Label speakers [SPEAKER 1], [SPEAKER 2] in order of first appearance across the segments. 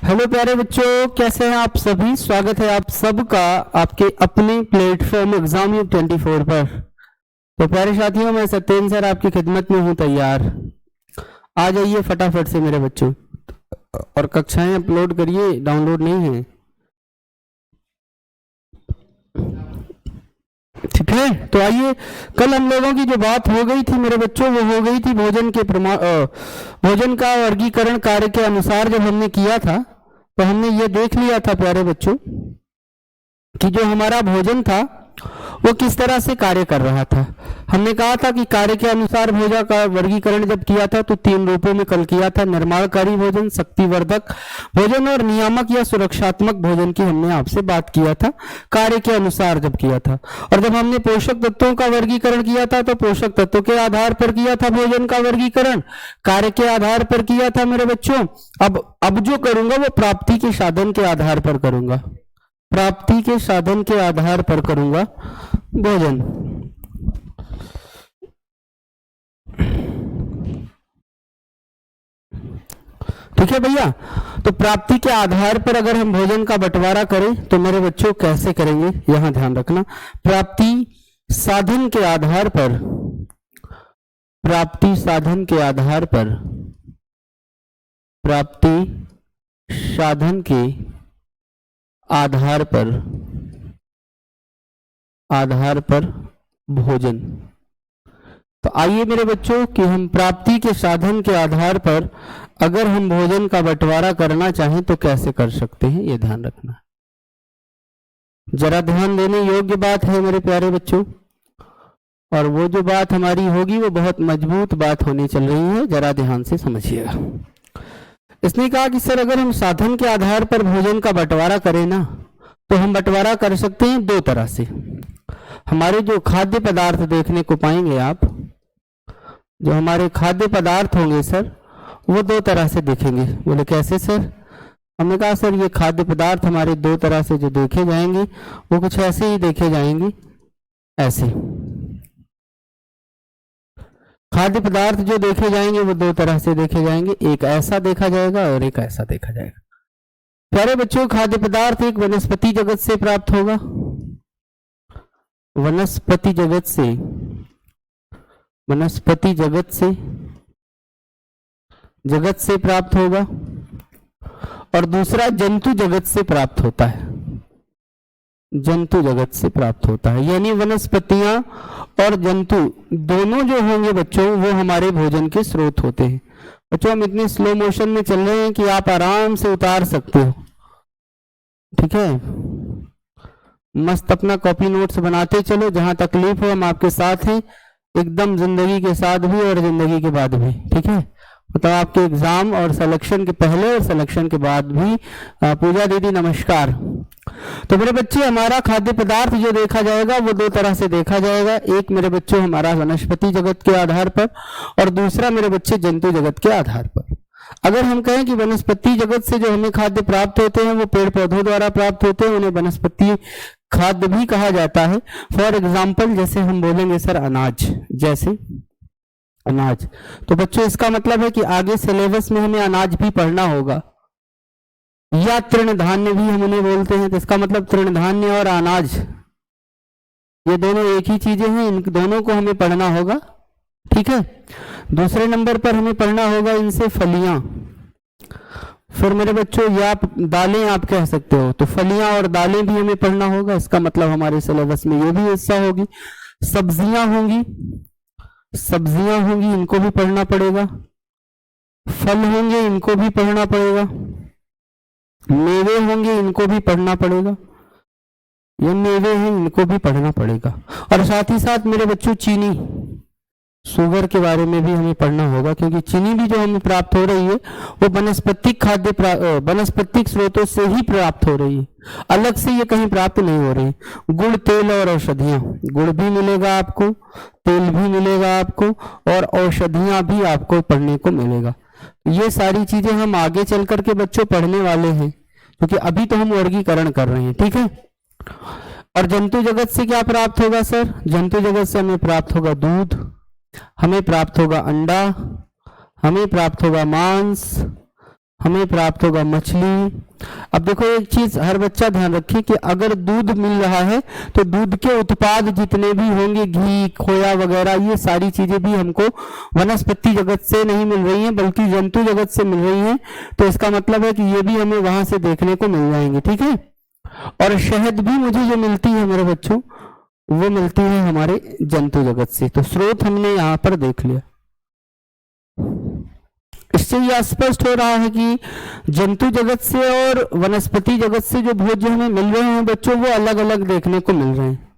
[SPEAKER 1] Hello प्यारे बच्चों, कैसे हैं आप सभी। स्वागत है आप सबका आपके अपने प्लेटफॉर्म एग्जाम युग 24 पर। तो प्यारे साथियों, मैं सत्येंद्र सर आपकी खिदमत में हूं तैयार। आ जाइए फटाफट से मेरे बच्चों, और कक्षाएं अपलोड करिए, डाउनलोड नहीं है। ठीक है, तो आइए। कल हम लोगों की जो बात हो गई थी मेरे बच्चों, वो हो गई थी भोजन का वर्गीकरण कार्य के अनुसार जब हमने किया था, तो हमने ये देख लिया था प्यारे बच्चों कि जो हमारा भोजन था वो किस तरह से कार्य कर रहा था। हमने कहा था कि कार्य के अनुसार भोजन का वर्गीकरण जब किया था तो 3 रूपों में कल किया था। निर्माणकारी भोजन, शक्तिवर्धक भोजन और नियामक या सुरक्षात्मक भोजन की हमने आपसे बात किया था कार्य के अनुसार जब किया था। और जब हमने पोषक तत्वों का वर्गीकरण किया था तो पोषक तत्वों के आधार पर किया था भोजन का वर्गीकरण, कार्य के आधार पर किया था मेरे बच्चों। अब जो करूंगा वो प्राप्ति के साधन के आधार पर करूंगा, प्राप्ति के साधन के आधार पर करूंगा भोजन। ठीक है भैया। तो प्राप्ति के आधार पर अगर हम भोजन का बंटवारा करें तो मेरे बच्चों कैसे करेंगे, यहां ध्यान रखना। प्राप्ति साधन के आधार पर, प्राप्ति साधन के आधार पर, प्राप्ति साधन के आधार पर भोजन। तो आइए मेरे बच्चों कि हम प्राप्ति के साधन के आधार पर अगर हम भोजन का बंटवारा करना चाहें तो कैसे कर सकते हैं, ये ध्यान रखना। जरा ध्यान देने योग्य बात है मेरे प्यारे बच्चों, और वो जो बात हमारी होगी वो बहुत मजबूत बात होने चल रही है, जरा ध्यान से समझिएगा। इसने कहा कि सर अगर हम साधन के आधार पर भोजन का बंटवारा करें ना, तो हम बंटवारा कर सकते हैं 2 तरह से। हमारे जो खाद्य पदार्थ देखने को पाएंगे आप, जो हमारे खाद्य पदार्थ होंगे सर, वो 2 तरह से दिखेंगे। बोले कैसे सर? हमने कहा सर ये खाद्य पदार्थ हमारे 2 तरह से जो देखे जाएंगे वो कुछ ऐसे ही देखे जाएंगे, ऐसे। खाद्य पदार्थ जो देखे जाएंगे वो 2 तरह से देखे जाएंगे, एक ऐसा देखा जाएगा और एक ऐसा देखा जाएगा। प्यारे बच्चों, खाद्य पदार्थ एक वनस्पति जगत से प्राप्त होगा, वनस्पति जगत से, वनस्पति जगत से प्राप्त होगा, और दूसरा जंतु जगत से प्राप्त होता है, जंतु जगत से प्राप्त होता है। यानी वनस्पतियां और जंतु दोनों जो होंगे बच्चों वो हमारे भोजन के स्रोत होते हैं। बच्चों हम इतने स्लो मोशन में चल रहे हैं कि आप आराम से उतार सकते हो, ठीक है। मस्त अपना कॉपी नोट्स बनाते चलो, जहां तकलीफ हो हम आपके साथ हैं, एकदम जिंदगी के साथ भी और जिंदगी के बाद भी, ठीक है। मतलब आपके एग्जाम और सिलेक्शन के पहले और सिलेक्शन के बाद भी। पूजा दीदी नमस्कार। तो मेरे बच्चे, हमारा खाद्य पदार्थ जो देखा जाएगा वो 2 तरह से देखा जाएगा। एक मेरे बच्चों हमारा वनस्पति जगत के आधार पर, और दूसरा मेरे बच्चे जंतु जगत के आधार पर। अगर हम कहें कि वनस्पति जगत से जो हमें खाद्य प्राप्त होते हैं वो पेड़ पौधों द्वारा प्राप्त होते हैं, उन्हें वनस्पति खाद्य भी कहा जाता है। फॉर एग्जाम्पल जैसे हम बोलेंगे सर अनाज, जैसे अनाज। तो बच्चों इसका मतलब है कि आगे सिलेबस में हमें अनाज भी पढ़ना होगा, या तृण धान्य भी हम उन्हें बोलते हैं। तो इसका मतलब तृण धान्य और अनाज ये दोनों एक ही चीजें हैं, इन दोनों को हमें पढ़ना होगा, ठीक है। दूसरे नंबर पर हमें पढ़ना होगा इनसे फलियां। फिर मेरे बच्चों या दालें आप कह सकते हो, तो फलियां और दालें भी हमें पढ़ना होगा। इसका मतलब हमारे सिलेबस में ये भी हिस्सा होगी। सब्जियां होंगी, सब्जियां होंगी, इनको भी पढ़ना पड़ेगा। फल होंगे, इनको भी पढ़ना पड़ेगा। मेवे होंगे, इनको भी पढ़ना पड़ेगा। ये मेवे हैं, इनको भी पढ़ना पड़ेगा। और साथ ही साथ मेरे बच्चों चीनी, शुगर के बारे में भी हमें पढ़ना होगा, क्योंकि चीनी भी जो हमें प्राप्त हो रही है वो वनस्पतिक स्रोतों से ही प्राप्त हो रही है, अलग से ये कहीं प्राप्त नहीं हो रही। गुड़, तेल और औषधियां, गुड़ भी मिलेगा आपको, तेल भी मिलेगा आपको, और औषधियां भी आपको पढ़ने को मिलेगा। ये सारी चीजें हम आगे चल करके बच्चों पढ़ने वाले हैं, क्योंकि अभी तो हम वर्गीकरण कर रहे हैं, ठीक है। और जंतु जगत से क्या प्राप्त होगा सर? जंतु जगत से हमें प्राप्त होगा दूध, हमें प्राप्त होगा अंडा, हमें प्राप्त होगा मांस, हमें प्राप्त होगा मछली। अब देखो एक चीज हर बच्चा ध्यान रखे कि अगर दूध मिल रहा है तो दूध के उत्पाद जितने भी होंगे, घी, खोया वगैरह, ये सारी चीजें भी हमको वनस्पति जगत से नहीं मिल रही हैं बल्कि जंतु जगत से मिल रही हैं। तो इसका मतलब है कि ये भी हमें वहां से देखने को मिल जाएंगे, ठीक है। और शहद भी मुझे जो मिलती है मेरे बच्चों, वो मिलती है हमारे जंतु जगत से। तो स्रोत हमने यहाँ पर देख लिया। इससे यह स्पष्ट हो रहा है कि जंतु जगत से और वनस्पति जगत से जो भोज्य हमें मिल रहे हैं बच्चों, वो अलग अलग देखने को मिल रहे हैं।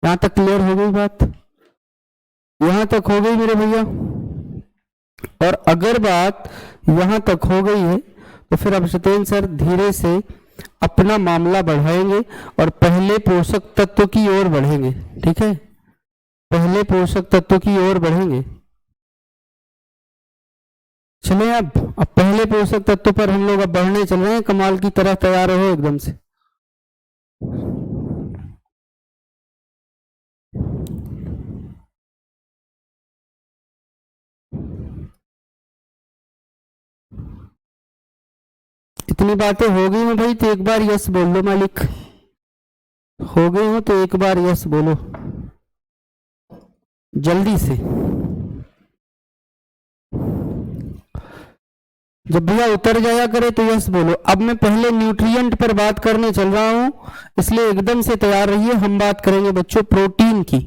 [SPEAKER 1] यहां तक क्लियर हो गई बात? यहां तक हो गई मेरे भैया? और अगर बात यहां तक हो गई है तो फिर अब सत्येंद्र सर धीरे से अपना मामला बढ़ाएंगे और पहले पोषक तत्व की ओर बढ़ेंगे, ठीक है। पहले पोषक तत्व की ओर बढ़ेंगे। चले अब पहले पोषक तत्व पर हम लोग अब बढ़ने चल रहे हैं। कमाल की तरह तैयार हो एकदम से। इतनी बातें हो गई हो भाई तो एक बार यस बोल लो मालिक। हो गई हो तो एक बार यस बोलो जल्दी से। जब भैया उतर जाया करे तो यस बोलो। अब मैं पहले न्यूट्रिएंट पर बात करने चल रहा हूं, इसलिए एकदम से तैयार रहिए। हम बात करेंगे बच्चों प्रोटीन की,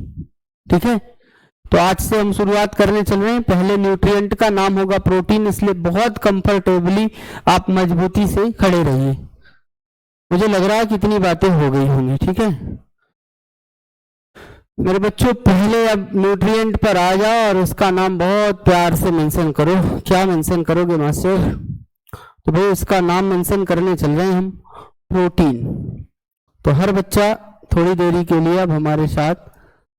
[SPEAKER 1] ठीक है। तो आज से हम शुरुआत करने चल रहे हैं। पहले न्यूट्रिएंट का नाम होगा प्रोटीन, इसलिए बहुत कंफर्टेबली आप मजबूती से खड़े रहिए। मुझे लग रहा है कितनी बातें हो गई होंगी, ठीक है मेरे बच्चों। पहले अब न्यूट्रिएंट पर आ जाओ और उसका नाम बहुत प्यार से मेंशन करो। क्या मेंशन करोगे मास्टर? तो भाई उसका नाम मेंशन करने चल रहे हैं हम, प्रोटीन। तो हर बच्चा थोड़ी देरी के लिए अब हमारे साथ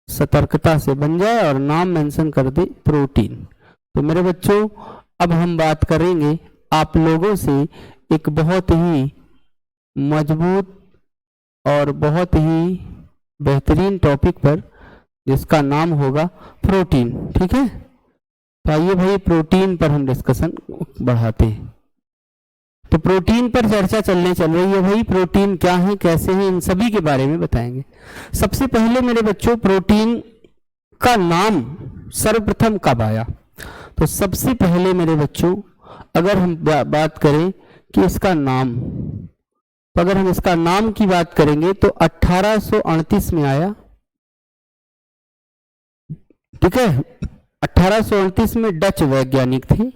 [SPEAKER 1] सतर्कता से बन जाए और नाम मेंशन कर दे प्रोटीन। तो मेरे बच्चों अब हम बात करेंगे आप लोगों से एक बहुत ही मजबूत और बहुत ही बेहतरीन टॉपिक पर, जिसका नाम होगा प्रोटीन, ठीक है। तो आइए भाई प्रोटीन पर हम डिस्कशन बढ़ाते हैं। तो प्रोटीन पर चर्चा चल रही है भाई। प्रोटीन क्या है, कैसे हैं, इन सभी के बारे में बताएंगे। सबसे पहले मेरे बच्चों प्रोटीन का नाम सर्वप्रथम कब आया? तो सबसे पहले मेरे बच्चों अगर हम बात करें कि इसका नाम, तो अगर हम इसका नाम की बात करेंगे तो 1838 में आया, ठीक है। 1838 में डच वैज्ञानिक थे,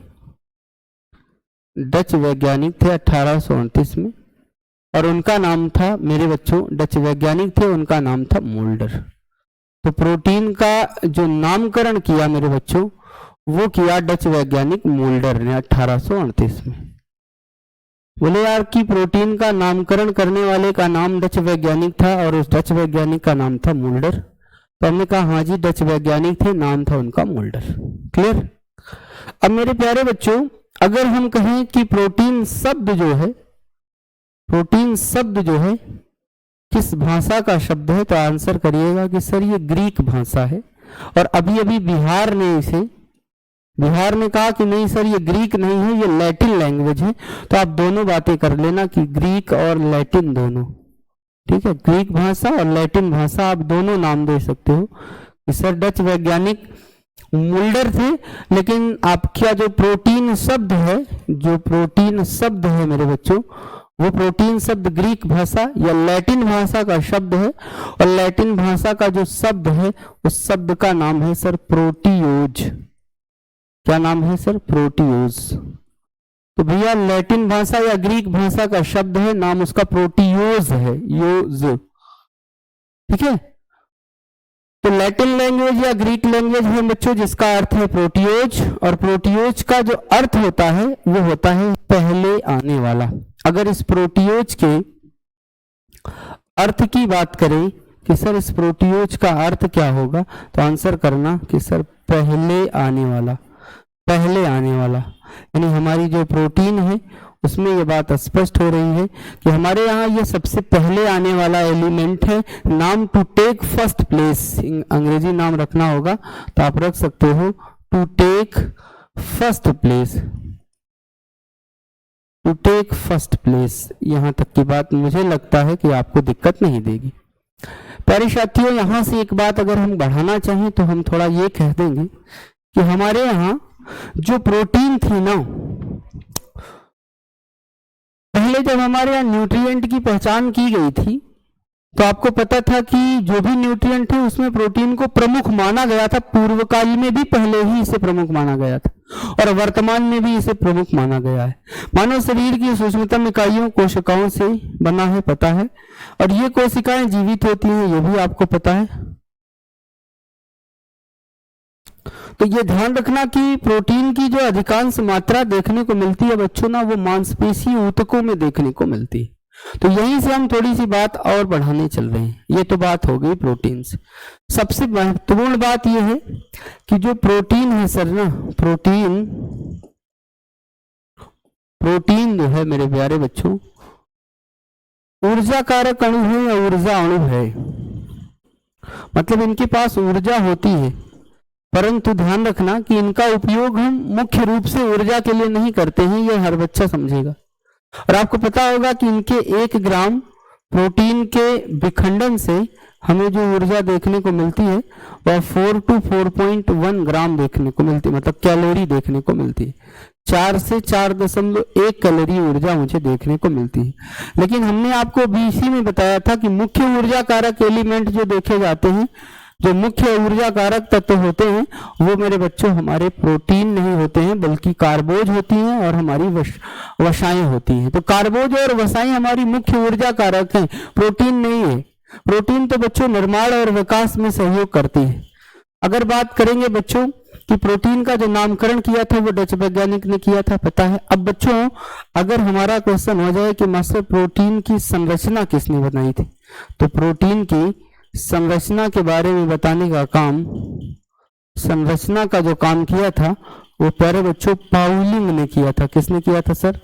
[SPEAKER 1] डच वैज्ञानिक थे 1838 में, और उनका नाम था मेरे बच्चों, डच वैज्ञानिक थे, उनका नाम था मोल्डर। तो प्रोटीन का जो नामकरण किया मेरे बच्चों, वो किया डच वैज्ञानिक मोल्डर ने 1838 में। बोले यार कि प्रोटीन का नामकरण करने वाले का नाम डच वैज्ञानिक था और उस डच वैज्ञानिक का नाम था मोल्डर। तो हमने कहा हाँ जी डच वैज्ञानिक थे, नाम था उनका मोल्डर। क्लियर? अब मेरे प्यारे बच्चों अगर हम कहें कि प्रोटीन शब्द जो है, प्रोटीन शब्द जो है किस भाषा का शब्द है, तो आंसर करिएगा कि सर ये ग्रीक भाषा है। और अभी अभी बिहार ने कहा कि नहीं सर ये ग्रीक नहीं है, ये लैटिन लैंग्वेज है। तो आप दोनों बातें कर लेना कि ग्रीक और लैटिन दोनों, ठीक है। ग्रीक भाषा और लैटिन भाषा आप दोनों नाम दे सकते हो कि सर डच वैज्ञानिक मुल्डर थे, लेकिन आपका जो प्रोटीन शब्द है, जो प्रोटीन शब्द है मेरे बच्चों, वो प्रोटीन शब्द ग्रीक भाषा या लैटिन भाषा का शब्द है। और लैटिन भाषा का जो शब्द है उस शब्द का नाम है सर प्रोटीओज। क्या नाम है सर? प्रोटीओज। तो भैया लैटिन भाषा या ग्रीक भाषा का शब्द है, नाम उसका प्रोटीओज है, योज, ठीक है। तो लैटिन लैंग्वेज या ग्रीक लैंग्वेज है बच्चों जिसका अर्थ है प्रोटीओज, और प्रोटीओज का जो अर्थ होता है वो होता है पहले आने वाला। अगर इस प्रोटीओज के अर्थ की बात करें कि सर इस प्रोटीओज का अर्थ क्या होगा, तो आंसर करना कि सर पहले आने वाला, पहले आने वाला। यानी हमारी जो प्रोटीन है उसमें ये बात स्पष्ट हो रही है कि हमारे यहाँ ये सबसे पहले आने वाला एलिमेंट है। नाम टू टेक फर्स्ट प्लेस, अंग्रेजी नाम रखना होगा तो आप रख सकते हो to take first place. To take first place. यहां तक की बात मुझे लगता है कि आपको दिक्कत नहीं देगी। प्यारे साथियों, यहां से एक बात अगर हम बढ़ाना चाहें तो हम थोड़ा ये कह देंगे कि हमारे यहाँ जो प्रोटीन थी ना, पहले जब हमारे यहाँ न्यूट्रिएंट की पहचान की गई थी तो आपको पता था कि जो भी न्यूट्रिएंट है उसमें प्रोटीन को प्रमुख माना गया था। पूर्व काल में भी पहले ही इसे प्रमुख माना गया था और वर्तमान में भी इसे प्रमुख माना गया है। मानव शरीर की सूक्ष्मतम इकाइयों कोशिकाओं से बना है, पता है, और ये कोशिकाएं जीवित होती हैं, ये भी आपको पता है। तो ये ध्यान रखना कि प्रोटीन की जो अधिकांश मात्रा देखने को मिलती है बच्चों ना, वो मांसपेशी ऊतकों में देखने को मिलती है। तो यहीं से हम थोड़ी सी बात और बढ़ाने चल रहे हैं। ये तो बात हो गई प्रोटीन से। सबसे महत्वपूर्ण बात यह है कि जो प्रोटीन है सर ना, प्रोटीन जो है मेरे प्यारे बच्चों, ऊर्जा कारक अणु है या ऊर्जा अणु है। मतलब इनके पास ऊर्जा होती है, परंतु ध्यान रखना कि इनका उपयोग हम मुख्य रूप से ऊर्जा के लिए नहीं करते हैं, यह हर बच्चा समझेगा। और आपको पता होगा कि इनके 1 ग्राम प्रोटीन के विखंडन से हमें जो ऊर्जा देखने को मिलती है वह 4 to 4.1 ग्राम देखने को मिलती है, मतलब कैलोरी देखने को मिलती है। 4 से 4.1 कैलोरी ऊर्जा मुझे देखने को मिलती है। लेकिन हमने आपको बीसी में बताया था कि मुख्य ऊर्जा कारक एलिमेंट जो देखे जाते हैं, जो मुख्य ऊर्जा कारक तत्व होते हैं, वो मेरे बच्चों हमारे प्रोटीन नहीं होते हैं, बल्कि कार्बोज होती हैं और हमारी वसाएं होती हैं। तो कार्बोज और वसाएं हमारी मुख्य ऊर्जा कारक हैं, प्रोटीन नहीं है। प्रोटीन तो बच्चों निर्माण और विकास में सहयोग करती है। अगर बात करेंगे बच्चों कि प्रोटीन का जो नामकरण किया था वो डच वैज्ञानिक ने किया था, पता है। अब बच्चों अगर हमारा क्वेश्चन हो जाए कि मास्टर प्रोटीन की संरचना किसने बनाई थी, तो प्रोटीन की संरचना के बारे में बताने का काम, संरचना का जो काम किया था वो प्यारे बच्चों पाउलिंग ने किया था। किसने किया था सर?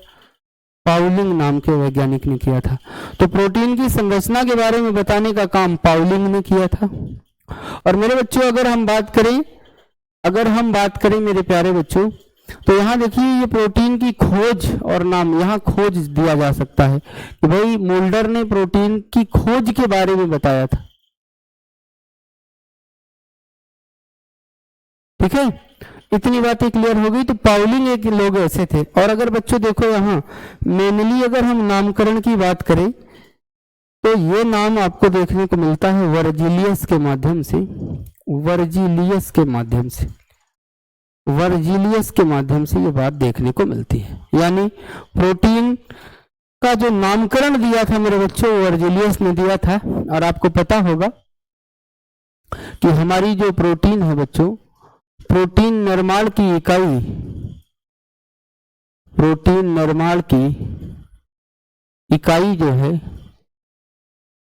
[SPEAKER 1] पाउलिंग नाम के वैज्ञानिक ने किया था। तो प्रोटीन की संरचना के बारे में बताने का काम पाउलिंग ने किया था। और मेरे बच्चों अगर हम बात करें मेरे प्यारे बच्चों, तो यहाँ देखिए ये प्रोटीन की खोज और नाम, यहाँ खोज दिया जा सकता है कि भाई मोल्डर ने प्रोटीन की खोज के बारे में बताया था। ठीक है, इतनी बातें क्लियर हो गई। तो पाउलिंग एक लोग ऐसे थे। और अगर बच्चों देखो यहाँ मेनली अगर हम नामकरण की बात करें तो ये नाम आपको देखने को मिलता है वर्जिलियस के माध्यम से। वर्जिलियस के माध्यम से ये बात देखने को मिलती है। यानी प्रोटीन का जो नामकरण दिया था मेरे बच्चों वर्जिलियस ने दिया था। और आपको पता होगा कि हमारी जो प्रोटीन है बच्चों, प्रोटीन निर्माण की इकाई जो है,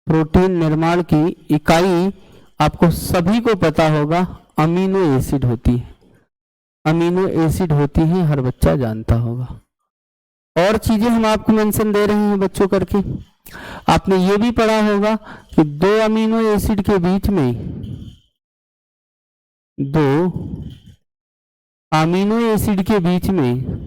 [SPEAKER 1] प्रोटीन निर्माण की इकाई आपको सभी को पता होगा अमीनो एसिड होती है। अमीनो एसिड होती है, हर बच्चा जानता होगा। और चीजें हम आपको मेंशन दे रहे हैं बच्चों करके। आपने ये भी पढ़ा होगा कि दो अमीनो एसिड के बीच में, दो अमीनो एसिड के बीच में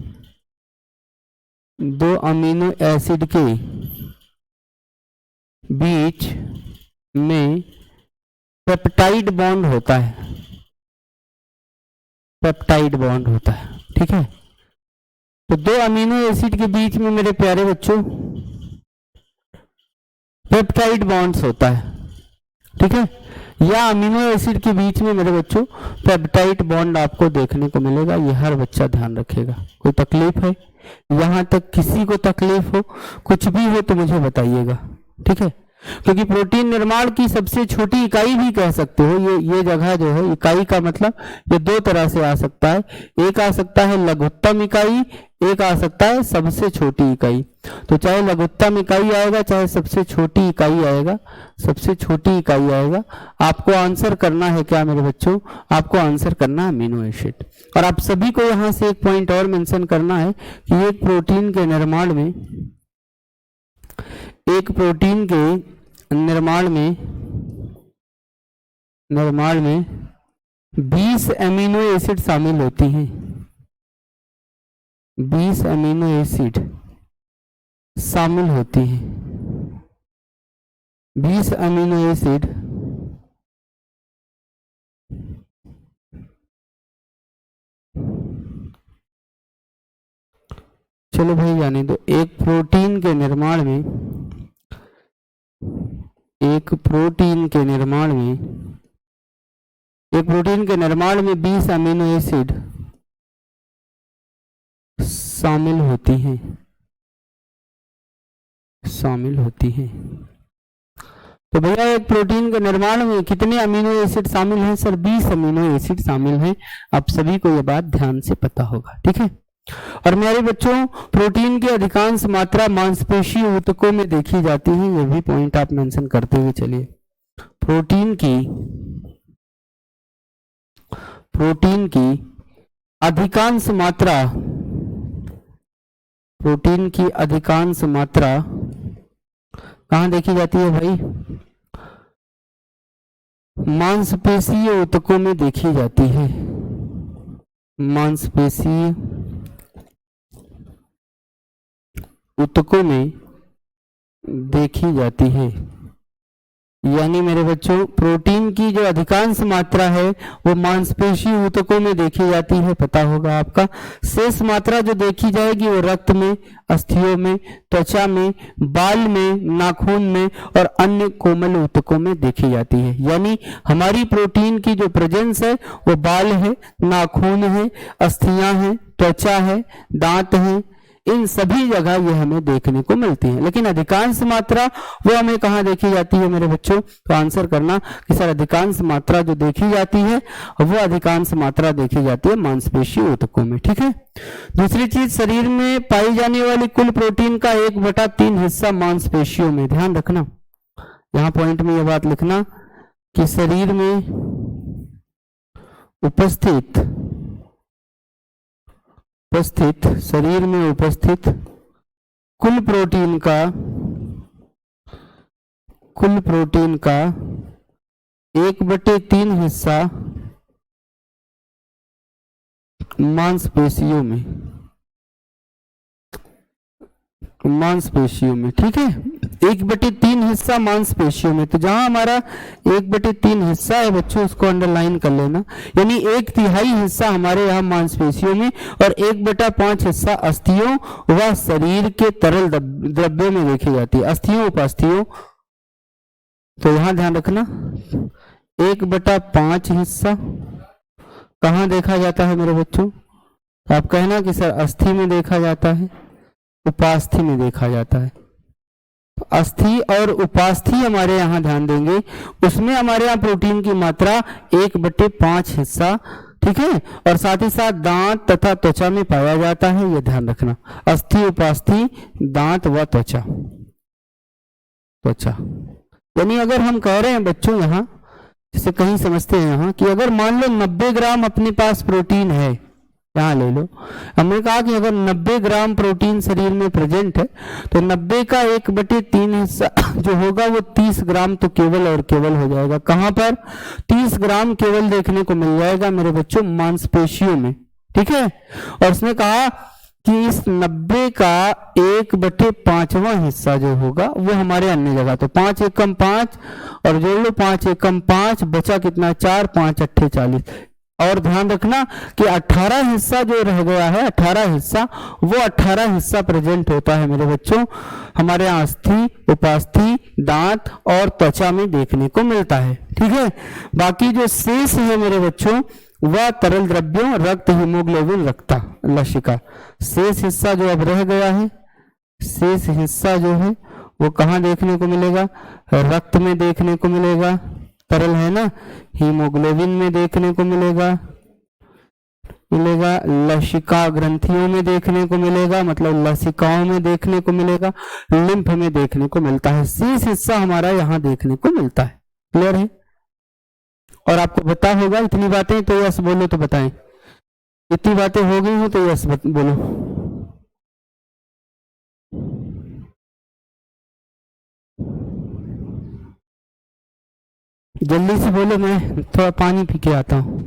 [SPEAKER 1] पेप्टाइड बॉन्ड होता है। ठीक है, तो दो अमीनो एसिड के बीच में मेरे प्यारे बच्चों पेप्टाइड बॉन्ड्स होता है। ठीक है, या अमीनो एसिड के बीच में मेरे बच्चों पेप्टाइड बॉन्ड आपको देखने को मिलेगा। ये हर बच्चा ध्यान रखेगा। कोई तकलीफ है? यहां तक किसी को तकलीफ हो, कुछ भी हो तो मुझे बताइएगा। ठीक है, क्योंकि प्रोटीन निर्माण की सबसे छोटी इकाई भी कह सकते हो। ये जगह जो है, इकाई का मतलब ये दो तरह से आ सकता है। एक आ सकता है लघुत्तम इकाई, एक आ सकता है सबसे छोटी इकाई। तो चाहे लघुत्तम इकाई आएगा, चाहे सबसे छोटी इकाई आएगा, सबसे छोटी इकाई आएगा। आपको आंसर करना है क्या मेरे बच्चों? आपको आंसर करना है अमीनो एसिड। और आप सभी को यहां से एक पॉइंट और मेंशन करना है कि एक प्रोटीन के निर्माण में 20 अमीनो एसिड शामिल होती हैं। 20 अमीनो एसिड शामिल होती हैं। 20 अमीनो एसिड चलो भाई जाने दो। एक प्रोटीन के निर्माण में, एक प्रोटीन के निर्माण में, एक प्रोटीन के निर्माण में 20 अमीनो एसिड शामिल होती हैं, शामिल होती हैं। तो भैया एक प्रोटीन के निर्माण में कितने अमीनो एसिड शामिल हैं सर? 20 अमीनो एसिड शामिल हैं। आप सभी को यह बात ध्यान से पता होगा, ठीक है। और मेरे बच्चों, प्रोटीन की अधिकांश मात्रा मांसपेशी ऊतकों में देखी जाती है। यह भी पॉइंट आप मेंशन करते हुए चलिए। प्रोटीन की अधिकांश मात्रा, प्रोटीन की अधिकांश मात्रा कहां देखी जाती है भाई? मांसपेशीय ऊतकों में देखी जाती है। मांसपेशीय ऊतकों में देखी जाती है। यानी मेरे बच्चों, प्रोटीन की जो अधिकांश मात्रा है वो मांसपेशी ऊतकों में देखी जाती है, पता होगा आपका। शेष मात्रा जो देखी जाएगी वो रक्त में, अस्थियों में, त्वचा में, बाल में, नाखून में और अन्य कोमल ऊतकों में देखी जाती है। यानी हमारी प्रोटीन की जो प्रेजेंस है वो बाल है, नाखून है, अस्थियां हैं, त्वचा है, दांत है, इन सभी जगह ये हमें देखने को मिलती है। लेकिन अधिकांश मात्रा वो हमें कहाँ देखी जाती है मेरे बच्चों? तो आंसर करना कि सर अधिकांश मात्रा जो देखी जाती है वो अधिकांश मात्रा देखी जाती है मांसपेशी ऊतकों में, ठीक है। दूसरी चीज, शरीर में पाई जाने वाली कुल प्रोटीन का 1/3 हिस्सा मांसपेशियों में। ध्यान रखना, यहाँ पॉइंट में यह बात लिखना कि शरीर में उपस्थित शरीर में उपस्थित कुल प्रोटीन का 1/3 हिस्सा मांसपेशियों में, ठीक है। 1/3 हिस्सा मांसपेशियों में। तो जहां हमारा 1/3 हिस्सा है बच्चों, उसको अंडरलाइन कर लेना। यानी 1/3 हिस्सा हमारे यहाँ मांसपेशियों में और 1/5 हिस्सा अस्थियों व शरीर के तरल द्रव्यों में देखी जाती है। अस्थियों उपास्थियों, तो यहां ध्यान रखना 1/5 हिस्सा कहाँ देखा जाता है मेरे बच्चों? तो आप कहना कि सर अस्थि में देखा जाता है, उपास्थि में देखा जाता है। अस्थि और उपास्थि हमारे यहाँ ध्यान देंगे, उसमें हमारे यहाँ प्रोटीन की मात्रा 1/5 हिस्सा, ठीक है। और साथ ही साथ दांत तथा त्वचा में पाया जाता है, यह ध्यान रखना। अस्थि, उपास्थि, दांत व त्वचा। यानी अगर हम कह रहे हैं बच्चों यहाँ, जैसे कहीं समझते हैं यहाँ कि अगर मान लो 90 ग्राम अपने पास प्रोटीन है, यहाँ ले लो, हमने कहा कि अगर 90 ग्राम प्रोटीन शरीर में प्रेजेंट है तो 90 का 1/3 हिस्सा जो होगा वो 30 ग्राम तो केवल और केवल हो जाएगा। कहां पर? 30 ग्राम केवल देखने को मिल जाएगा मेरे बच्चों मांसपेशियों में, ठीक है। और उसने कहा कि इस 90 का 1/5वां हिस्सा जो होगा वो हमारे अन्य जगह, तो 5 एकम 5 और जोड़ लो 5 एकम 5, बचा कितना? 4, 5 अट्ठे 40। और ध्यान रखना कि 18 हिस्सा जो रह गया है, 18 हिस्सा, वो 18 हिस्सा प्रेजेंट होता है मेरे बच्चों हमारे यहाँ अस्थि, उपास्थि, दांत और त्वचा में देखने को मिलता है, ठीक है। बाकी जो शेष है मेरे बच्चों वह तरल द्रव्यों, रक्त, हीमोग्लोबिन, रक्ता, लसिका। शेष हिस्सा जो अब रह गया है, शेष हिस्सा जो है वो कहाँ देखने को मिलेगा? रक्त में देखने को मिलेगा, तरल है ना, हीमोग्लोबिन में देखने को मिलेगा, लसिका ग्रंथियों में देखने को मिलेगा, मतलब लसिकाओं में देखने को मिलेगा, लिम्फ में देखने को मिलता है। शेष हिस्सा हमारा यहाँ देखने को मिलता है। क्लियर है? और आपको पता होगा इतनी बातें, तो यस बोलो तो बताएं। इतनी बातें हो गई हो तो यस बोलो। जल्दी से बोलो, मैं थोड़ा पानी पी के आता हूँ।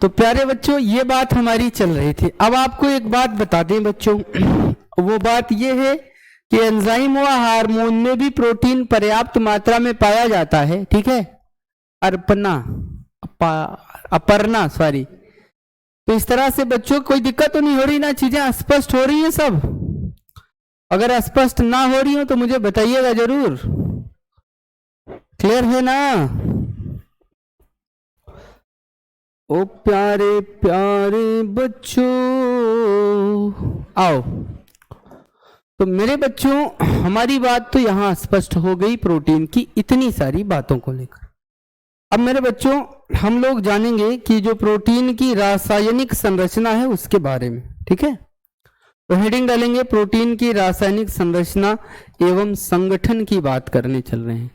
[SPEAKER 1] तो प्यारे बच्चों ये बात हमारी चल रही थी। अब आपको एक बात बता दें बच्चों, वो बात ये है कि एंजाइम व हार्मोन में भी प्रोटीन पर्याप्त मात्रा में पाया जाता है, ठीक है, अपर्णा सॉरी। तो इस तरह से बच्चों कोई दिक्कत तो नहीं हो रही ना, चीजें स्पष्ट हो रही हैं सब? अगर स्पष्ट ना हो रही हो तो मुझे बताइएगा जरूर। क्लियर है ना? ओ प्यारे प्यारे बच्चों आओ। तो मेरे बच्चों हमारी बात तो यहां स्पष्ट हो गई प्रोटीन की इतनी सारी बातों को लेकर। अब मेरे बच्चों हम लोग जानेंगे कि जो प्रोटीन की रासायनिक संरचना है उसके बारे में, ठीक है। तो हेडिंग डालेंगे प्रोटीन की रासायनिक संरचना एवं संगठन की बात करने चल रहे हैं।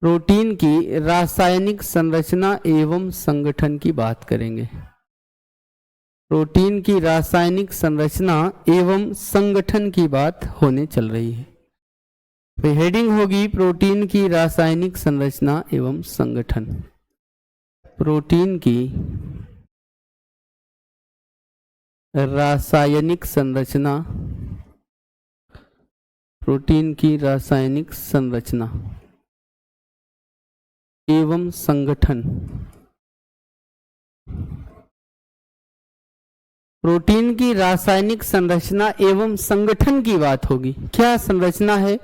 [SPEAKER 1] प्रोटीन की रासायनिक संरचना एवं संगठन की बात करेंगे। प्रोटीन की रासायनिक संरचना एवं संगठन की बात होने चल रही है। तो हेडिंग होगी प्रोटीन की रासायनिक संरचना एवं संगठन। प्रोटीन की रासायनिक संरचना, प्रोटीन की रासायनिक संरचना एवं संगठन। प्रोटीन की रासायनिक संरचना एवं संगठन की बात होगी। क्या संरचना है,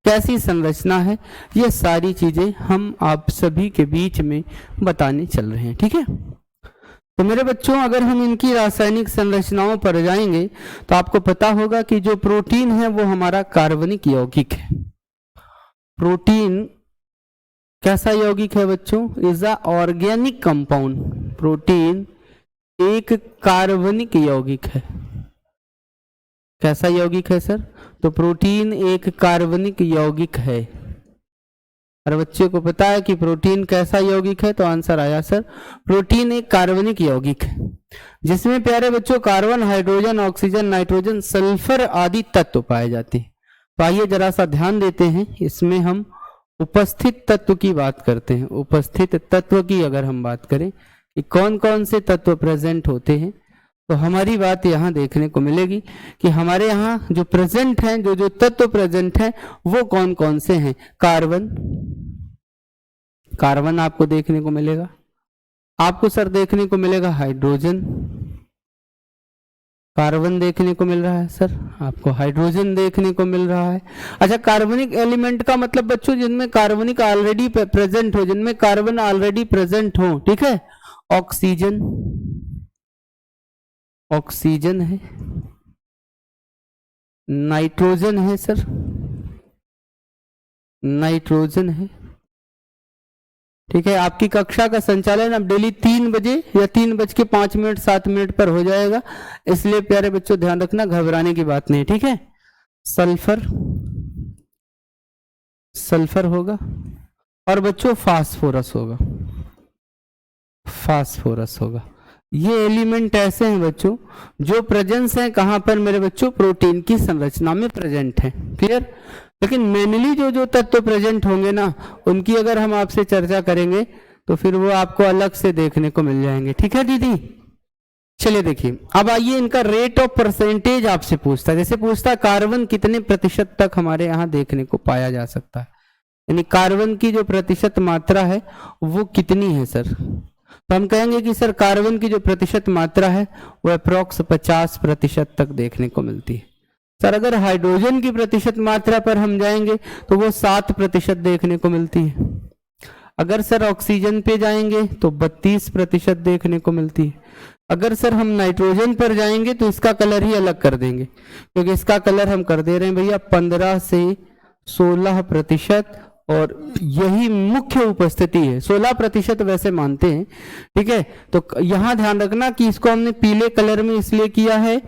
[SPEAKER 1] कैसी संरचना है, ये सारी चीजें हम आप सभी के बीच में बताने चल रहे हैं, ठीक है। तो मेरे बच्चों अगर हम इनकी रासायनिक संरचनाओं पर जाएंगे तो आपको पता होगा कि जो प्रोटीन है वो हमारा कार्बनिक यौगिक है। प्रोटीन कैसा यौगिक है बच्चों? Is a organic compound. Protein एक कार्बनिक यौगिक है। कैसा यौगिक है सर? तो प्रोटीन एक कार्बनिक यौगिक है। और बच्चे को पता है कि प्रोटीन कैसा यौगिक है, तो आंसर आया सर प्रोटीन एक कार्बनिक यौगिक है जिसमें प्यारे बच्चों carbon, hydrogen, oxygen, nitrogen, sulphur आदि तत्व पाए जाते हैं। तो आइए जरा सा ध्यान देते हैं, इसमें हम उपस्थित तत्व की बात करते हैं। उपस्थित तत्व की अगर हम बात करें कि कौन कौन से तत्व प्रेजेंट होते हैं, तो हमारी बात यहाँ देखने को मिलेगी कि हमारे यहाँ जो प्रेजेंट हैं, जो जो तत्व प्रेजेंट हैं वो कौन कौन से हैं। कार्बन, कार्बन आपको देखने को मिलेगा। आपको सर देखने को मिलेगा हाइड्रोजन, कार्बन देखने को मिल रहा है सर, आपको हाइड्रोजन देखने को मिल रहा है। अच्छा, कार्बनिक एलिमेंट का मतलब बच्चों जिनमें कार्बनिक ऑलरेडी प्रेजेंट हो, जिनमें कार्बन ऑलरेडी प्रेजेंट हो, ठीक है। ऑक्सीजन, ऑक्सीजन है, नाइट्रोजन है सर, नाइट्रोजन है, ठीक है। आपकी कक्षा का संचालन अब डेली 3 बजे या 3:05 7 मिनट पर हो जाएगा, इसलिए प्यारे बच्चों ध्यान रखना, घबराने की बात नहीं, ठीक है। सल्फर, सल्फर होगा और बच्चों फास्फोरस होगा, फास्फोरस होगा। ये एलिमेंट ऐसे हैं बच्चों जो प्रेजेंस है कहां पर मेरे बच्चों? प्रोटीन की संरचना में प्रेजेंट है। क्लियर? लेकिन मेनली जो जो तत्व प्रेजेंट होंगे ना, उनकी अगर हम आपसे चर्चा करेंगे तो फिर वो आपको अलग से देखने को मिल जाएंगे, ठीक है दीदी। चलिए देखिए, अब आइए इनका रेट ऑफ परसेंटेज आपसे पूछता है। जैसे पूछता है कार्बन कितने प्रतिशत तक हमारे यहाँ देखने को पाया जा सकता है, यानी कार्बन की जो प्रतिशत मात्रा है वो कितनी है सर? तो हम कहेंगे कि सर कार्बन की जो प्रतिशत मात्रा है वो अप्रोक्स 50% तक देखने को मिलती है। सर अगर हाइड्रोजन की प्रतिशत मात्रा पर हम जाएंगे तो वो 7% देखने को मिलती है। अगर सर ऑक्सीजन पे जाएंगे तो 32% देखने को मिलती है। अगर सर हम नाइट्रोजन पर जाएंगे तो इसका कलर ही अलग कर देंगे, क्योंकि इसका कलर हम कर दे रहे हैं भैया 15 से 16%, और यही मुख्य उपस्थिति है। 16% वैसे मानते हैं, ठीक है। तो यहां ध्यान रखना कि इसको हमने पीले कलर में इसलिए किया है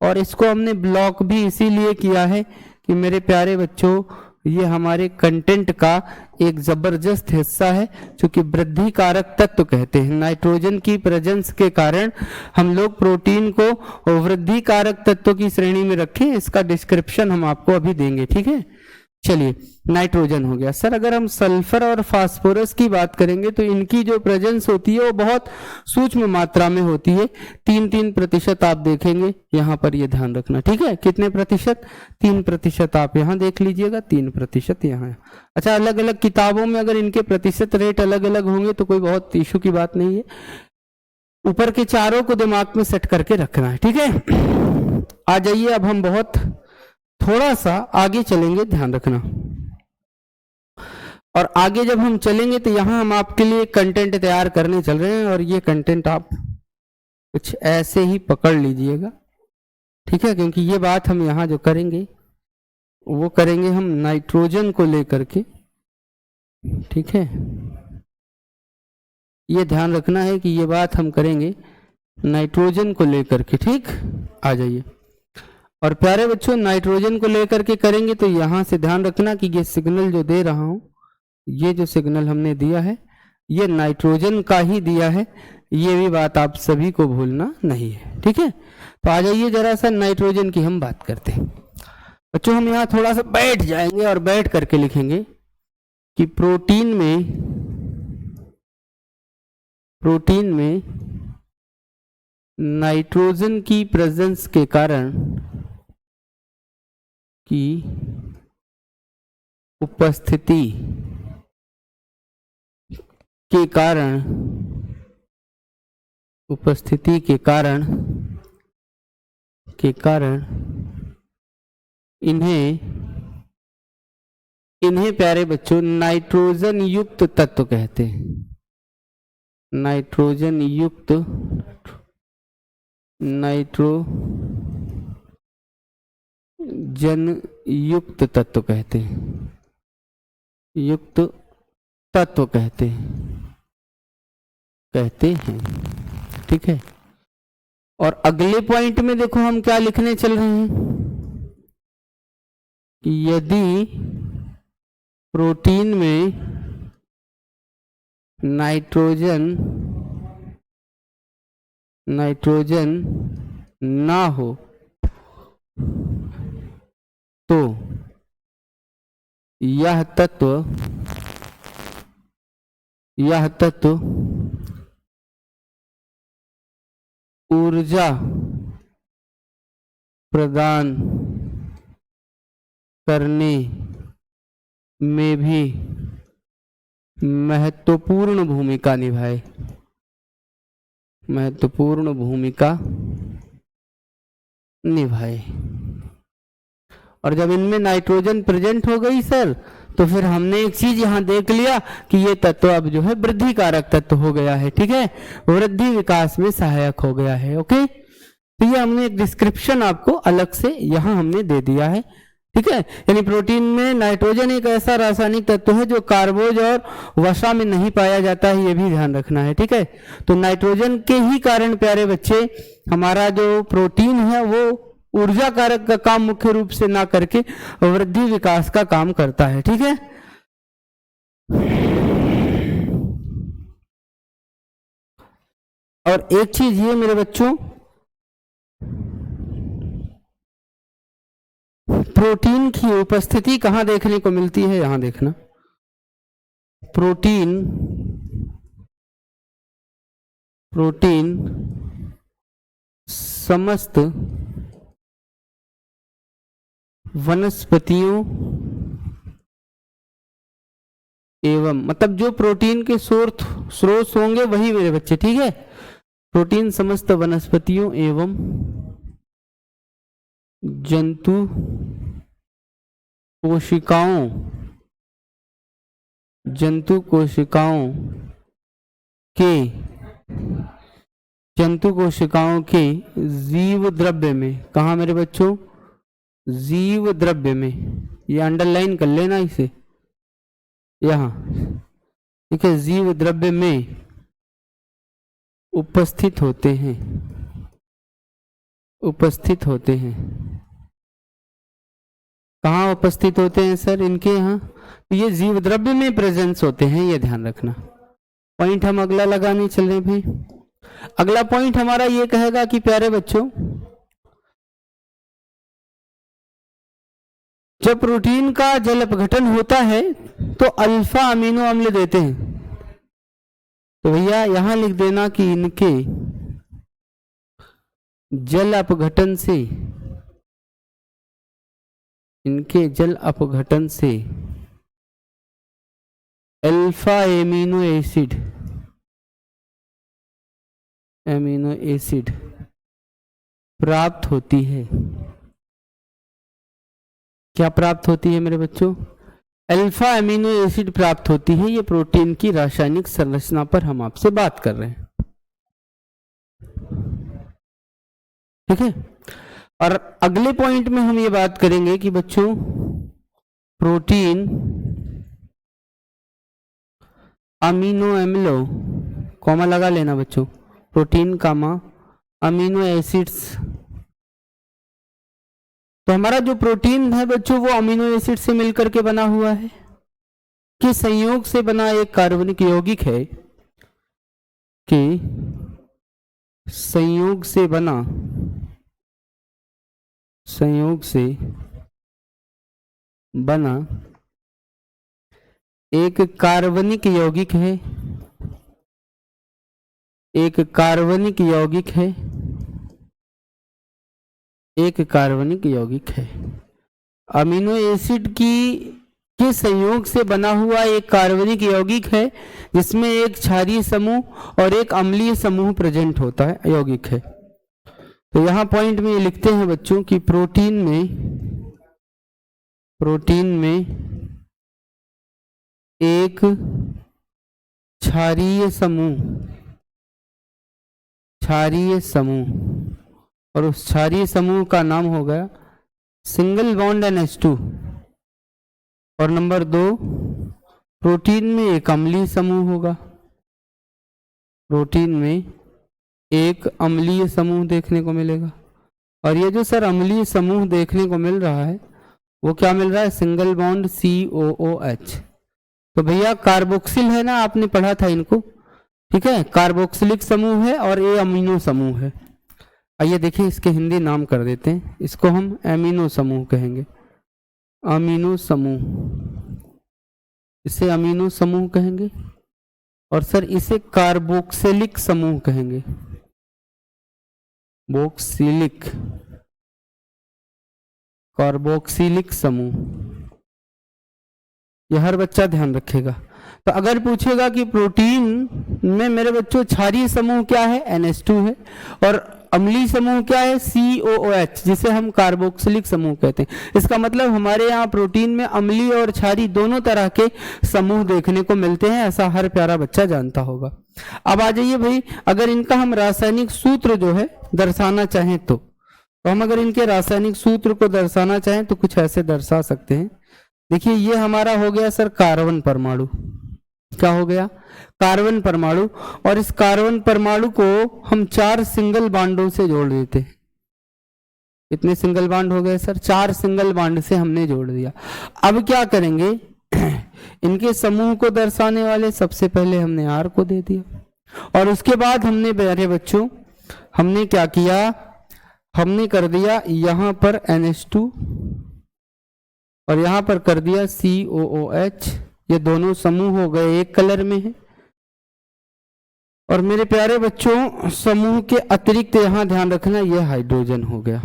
[SPEAKER 1] और इसको हमने ब्लॉक भी इसीलिए किया है कि मेरे प्यारे बच्चों ये हमारे कंटेंट का एक जबरदस्त हिस्सा है, क्योंकि वृद्धि कारक तत्व कहते हैं। नाइट्रोजन की प्रेजेंस के कारण हम लोग प्रोटीन को वृद्धि कारक तत्वों की श्रेणी में रखें। इसका डिस्क्रिप्शन हम आपको अभी देंगे, ठीक है। चलिए नाइट्रोजन हो गया। सर अगर हम सल्फर और फास्फोरस की बात करेंगे तो इनकी जो प्रेजेंस होती है वो बहुत सूक्ष्म मात्रा में होती है, 3-3% आप देखेंगे यहाँ पर, ये ध्यान रखना, ठीक है। कितने प्रतिशत? 3% आप यहाँ देख लीजिएगा, 3% यहाँ। अच्छा, अलग अलग किताबों में अगर इनके प्रतिशत रेट अलग अलग होंगे तो कोई बहुत इशू की बात नहीं है, ऊपर के चारों को दिमाग में सेट करके रखना है, ठीक है। आ जाइए, अब हम बहुत थोड़ा सा आगे चलेंगे, ध्यान रखना। और आगे जब हम चलेंगे तो यहां हम आपके लिए कंटेंट तैयार करने चल रहे हैं, और ये कंटेंट आप कुछ ऐसे ही पकड़ लीजिएगा, ठीक है, क्योंकि ये बात हम यहां जो करेंगे वो करेंगे हम नाइट्रोजन को लेकर के, ठीक है। ये ध्यान रखना है कि ये बात हम करेंगे नाइट्रोजन को लेकर के, ठीक। आ जाइए, और प्यारे बच्चों नाइट्रोजन को लेकर के करेंगे तो यहां से ध्यान रखना कि ये सिग्नल जो दे रहा हूं, ये जो सिग्नल हमने दिया है ये नाइट्रोजन का ही दिया है, ये भी बात आप सभी को भूलना नहीं है, ठीक है। तो आ जाइए जरा सा नाइट्रोजन की हम बात करते हैं बच्चों। हम यहाँ थोड़ा सा बैठ जाएंगे और बैठ करके लिखेंगे कि प्रोटीन में नाइट्रोजन की प्रेजेंस के कारण की उपस्थिति के कारण इन्हें प्यारे बच्चों नाइट्रोजन युक्त तत्व कहते हैं। नाइट्रोजन युक्त तत्व कहते हैं, युक्त तत्व कहते हैं, ठीक है। और अगले पॉइंट में देखो हम क्या लिखने चल रहे हैं कि यदि प्रोटीन में नाइट्रोजन ना हो तो यह तत्व ऊर्जा प्रदान करने में भी महत्वपूर्ण भूमिका निभाए। और जब इनमें नाइट्रोजन प्रेजेंट हो गई सर, तो फिर हमने एक चीज यहां देख लिया कि ये तत्व अब जो है वृद्धि कारक तत्व हो गया है, ठीक है, वृद्धि विकास में सहायक हो गया है। ओके, तो ये हमने एक डिस्क्रिप्शन आपको अलग से यहां हमने दे दिया है, ठीक है। यानी प्रोटीन में नाइट्रोजन एक ऐसा रासायनिक तत्व है जो कार्बोज और वसा में नहीं पाया जाता है, ये भी ध्यान रखना है, ठीक है। तो नाइट्रोजन के ही कारण प्यारे बच्चे हमारा जो प्रोटीन है वो ऊर्जा कारक का काम मुख्य रूप से ना करके वृद्धि विकास का काम करता है, ठीक है। और एक चीज ये मेरे बच्चों, प्रोटीन की उपस्थिति कहां देखने को मिलती है, यहां देखना। प्रोटीन समस्त वनस्पतियों एवं, मतलब जो प्रोटीन के स्रोत होंगे वही मेरे बच्चे, ठीक है। प्रोटीन समस्त वनस्पतियों एवं जंतु कोशिकाओं के जीव द्रव्य में, कहा मेरे बच्चों, जीव द्रव्य में, ये अंडरलाइन कर लेना इसे यहां, ठीक है, जीव द्रव्य में उपस्थित होते हैं। कहाँ उपस्थित होते हैं सर, इनके यहाँ, तो ये जीव द्रव्य में प्रेजेंस होते हैं, ये ध्यान रखना। पॉइंट हम अगला लगाने चल रहे हैं भाई। अगला पॉइंट हमारा ये कहेगा कि प्यारे बच्चों जब प्रोटीन का जल अपघटन होता है तो अल्फा अमीनो अम्ल देते हैं। तो भैया यहां लिख देना कि इनके जल अपघटन से अल्फा एमिनो एसिड प्राप्त होती है। क्या प्राप्त होती है मेरे बच्चों? अल्फा एमिनो एसिड प्राप्त होती है। ये प्रोटीन की रासायनिक संरचना पर हम आपसे बात कर रहे हैं, ठीक है। और अगले पॉइंट में हम ये बात करेंगे कि बच्चों प्रोटीन अमीनो अम्लो, कॉमा लगा लेना बच्चों, प्रोटीन कामा अमीनो एसिड्स। तो हमारा जो प्रोटीन है बच्चों वो अमीनो एसिड से मिलकर के बना हुआ है कि संयोग से बना एक कार्बनिक यौगिक है, कि संयोग से बना एक कार्बनिक यौगिक है, एक कार्बनिक यौगिक है। अमीनो एसिड के संयोग से बना हुआ एक कार्बनिक यौगिक है जिसमें एक क्षारीय समूह और एक अम्लीय समूह प्रेजेंट होता है, यौगिक है। तो यहां पॉइंट में ये लिखते हैं बच्चों कि प्रोटीन में एक क्षारीय समूह और उस क्षारीय समूह का नाम हो गया सिंगल बॉन्ड NH2। और नंबर 2, प्रोटीन में एक अम्लीय समूह होगा, प्रोटीन में एक अम्लीय समूह देखने को मिलेगा। और ये जो सर अम्लीय समूह देखने को मिल रहा है वो क्या मिल रहा है? Single bond COOH। तो भैया कार्बोक्सिल है ना, आपने पढ़ा था इनको, ठीक है। कार्बोक्सिलिक समूह है और ये अमीनो समूह है। आइए देखिए इसके हिंदी नाम कर देते हैं, इसको हम एमिनो समूह कहेंगे, अमीनो समूह, इसे अमीनो समूह कहेंगे। और सर इसे कार्बोक्सिलिक समूह कहेंगे, कार्बोक्सिलिक समूह। यह हर बच्चा ध्यान रखेगा। तो अगर पूछेगा कि प्रोटीन में मेरे बच्चों क्षारीय समूह क्या है? NH2 है, और अम्लीय समूह क्या है? COOH, जिसे हम कार्बोक्सिलिक समूह कहते हैं। इसका मतलब हमारे यहाँ प्रोटीन में अम्लीय और क्षारीय दोनों तरह के समूह देखने को मिलते हैं, ऐसा हर प्यारा बच्चा जानता होगा। अब आ जाइए भाई, अगर इनका हम रासायनिक सूत्र जो है दर्शाना चाहें तो हम अगर इनके रासायनिक सूत्र को दर्शाना चाहें तो कुछ ऐसे दर्शा सकते हैं। देखिए ये हमारा हो गया सर कार्बन परमाणु। क्या हो गया? कार्बन परमाणु। और इस कार्बन परमाणु को हम 4 सिंगल बांडों से जोड़ देते हैं। कितने सिंगल बांड हो गए सर? 4 सिंगल बांड से हमने जोड़ दिया। अब क्या करेंगे? इनके समूह को दर्शाने वाले सबसे पहले हमने R को दे दिया, और उसके बाद हमने मेरे बच्चों हमने क्या किया? हमने कर दिया यहां पर NH2 और यहां पर कर दिया COOH। ये दोनों समूह हो गए, एक कलर में है। और मेरे प्यारे बच्चों समूह के अतिरिक्त यहां ध्यान रखना, ये हाइड्रोजन हो गया।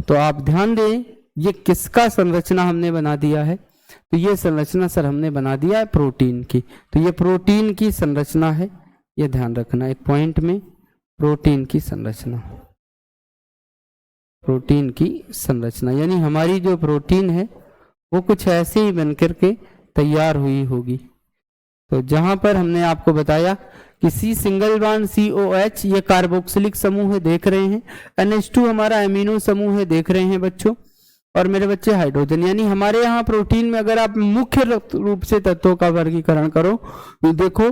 [SPEAKER 1] तो आप ध्यान दें ये किसका संरचना हमने बना दिया है? तो ये संरचना सर हमने बना दिया है प्रोटीन की। तो ये प्रोटीन की संरचना है, ये ध्यान रखना एक पॉइंट में, प्रोटीन की संरचना, प्रोटीन की संरचना यानी हमारी जो प्रोटीन है वो कुछ ऐसे ही बनकर के तैयार हुई होगी। तो जहां पर हमने आपको बताया कि C सिंगल बॉन्ड COH ये कार्बोक्सिलिक समूह है, देख रहे हैं। NH2 हमारा एमिनो समूह है, देख रहे हैं बच्चों। और मेरे बच्चे हाइड्रोजन, यानी हमारे यहाँ प्रोटीन में अगर आप मुख्य रूप से तत्वों का वर्गीकरण करो तो देखो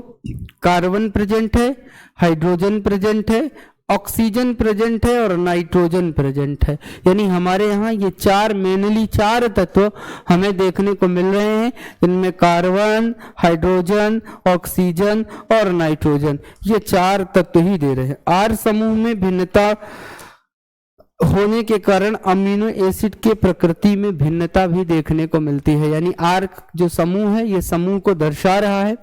[SPEAKER 1] कार्बन प्रेजेंट है, हाइड्रोजन प्रेजेंट है, ऑक्सीजन प्रेजेंट है और नाइट्रोजन प्रेजेंट है। यानी हमारे यहाँ ये 4 मेनली 4 तत्व हमें देखने को मिल रहे हैं, जिनमें कार्बन, हाइड्रोजन, ऑक्सीजन और नाइट्रोजन, ये 4 तत्व ही दे रहे हैं। R समूह में भिन्नता होने के कारण अमीनो एसिड के प्रकृति में भिन्नता भी देखने को मिलती है। यानी आर जो समूह है ये समूह को दर्शा रहा है।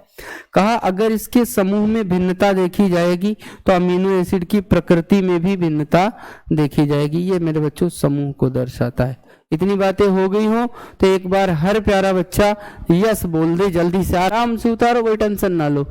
[SPEAKER 1] कहा अगर इसके समूह में भिन्नता देखी जाएगी तो अमीनो एसिड की प्रकृति में भी भिन्नता देखी जाएगी। ये मेरे बच्चों समूह को दर्शाता है। इतनी बातें हो गई हो तो एक बार हर प्यारा बच्चा यस बोल दे, जल्दी से आराम से उतारो, कोई टेंशन ना लो।